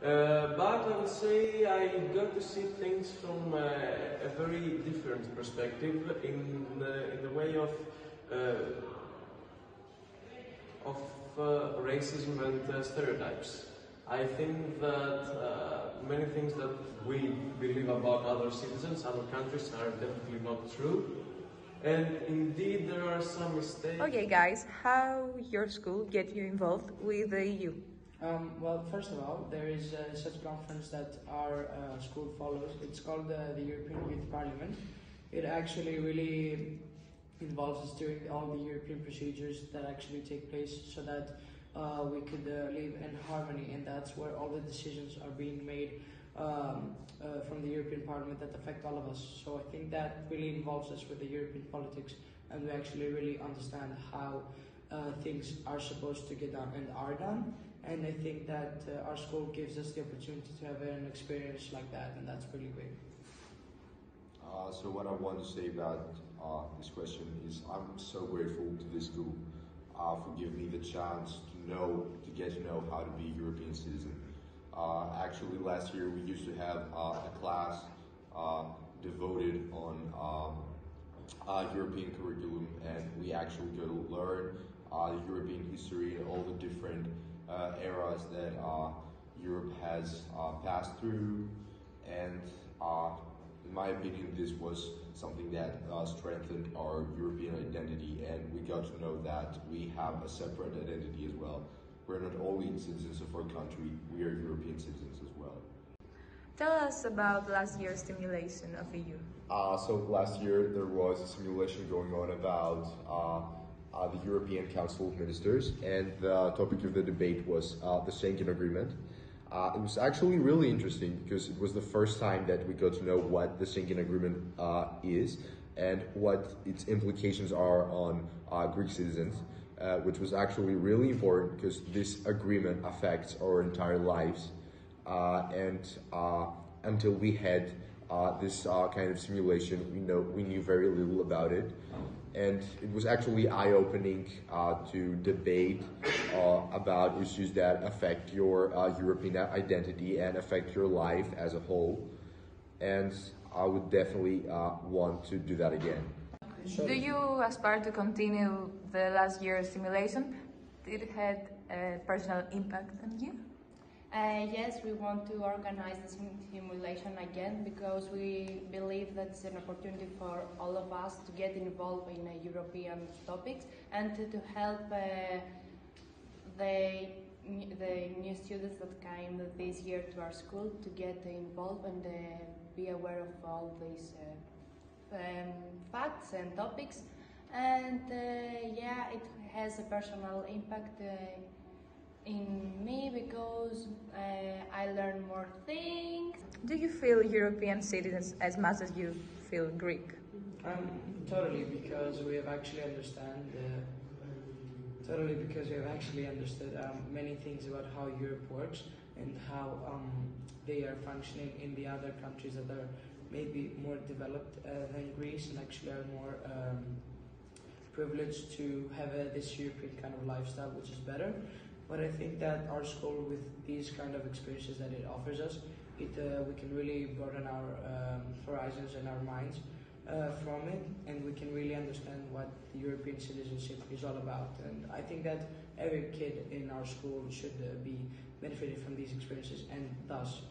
But I would say I got to see things from a very different perspective in the way of racism and stereotypes. I think that many things that we believe about other citizens, other countries, are definitely not true. And indeed, there are some mistakes. Okay, guys, how your school get you involved with the EU? Well, first of all, there is such a conference that our school follows. It's called the European Youth Parliament. It actually really involves us during all the European procedures that actually take place so that we could live in harmony, and that's where all the decisions are being made from the European Parliament that affect all of us. So I think that really involves us with the European politics, and we actually really understand how things are supposed to get done and are done. And I think that our school gives us the opportunity to have an experience like that, and that's really great. So what I want to say about this question is I'm so grateful to this school for giving me the chance to get to know how to be a European citizen. Actually, last year we used to have a class devoted on European curriculum, and we actually got to learn the European history and all the different eras that Europe has passed through, and in my opinion, this was something that strengthened our European identity, and we got to know that we have a separate identity as well. We're not only citizens of our country, we are European citizens as well. Tell us about last year's simulation of EU. So last year there was a simulation going on about the European Council of Ministers, and the topic of the debate was the Schengen Agreement. It was actually really interesting because it was the first time that we got to know what the Schengen Agreement is and what its implications are on Greek citizens, which was actually really important because this agreement affects our entire lives. And until we had this kind of simulation, we knew very little about it. And it was actually eye-opening to debate about issues that affect your European identity and affect your life as a whole. And I would definitely want to do that again. Do you aspire to continue the last year's simulation? Did it have a personal impact on you? Yes, we want to organize the simulation again because we believe that it's an opportunity for all of us to get involved in European topics and to help the new students that came this year to our school to get involved and be aware of all these facts and topics. And yeah, it has a personal impact in me because I learn more things. Do you feel European citizens as much as you feel Greek? Totally, because we have actually understood many things about how Europe works and how they are functioning in the other countries that are maybe more developed than Greece and actually are more privileged to have this European kind of lifestyle, which is better. But I think that our school, with these kind of experiences that it offers us, we can really broaden our horizons and our minds from it, and we can really understand what the European citizenship is all about. And I think that every kid in our school should be benefited from these experiences and thus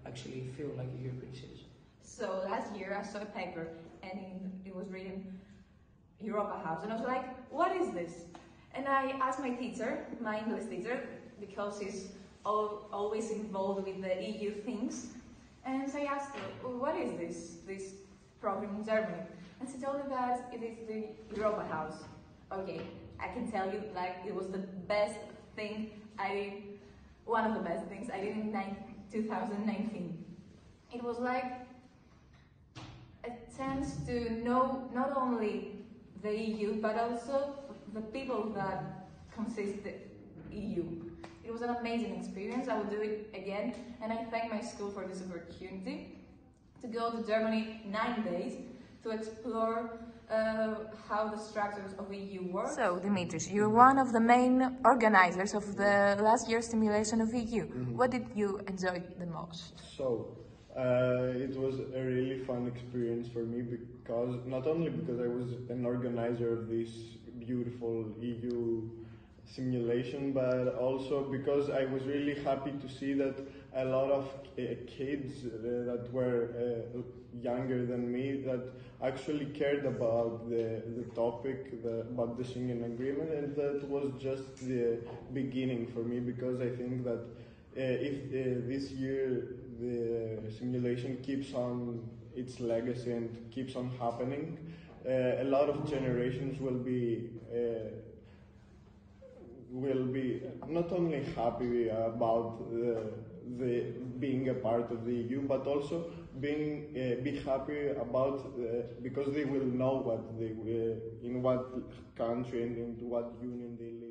actually feel like a European citizen. So last year I saw a paper and it was written Europa House, and I was like, what is this? And I asked my teacher, my English teacher, because he's always involved with the EU things, and so I asked her, what is this program in Germany? And she told me that it is the Europa House. Okay, I can tell you, like, it was the best thing one of the best things I did in 2019. It was like a chance to know not only the EU, but also the people that consist the EU. It was an amazing experience. I will do it again, and I thank my school for this opportunity to go to Germany 9 days to explore how the structures of EU work. So, Dimitris, you're one of the main organizers of the last year's simulation of EU. What did you enjoy the most? So, it was a really fun experience for me because not only because I was an organizer of this beautiful EU simulation, but also because I was really happy to see that a lot of kids that were younger than me that actually cared about the topic, about the Schengen Agreement, and that was just the beginning for me, because I think that if this year the simulation keeps on its legacy and keeps on happening, a lot of generations will be not only happy about the being a part of the EU, but also be happy about because they will know what they in what country and in what union they live.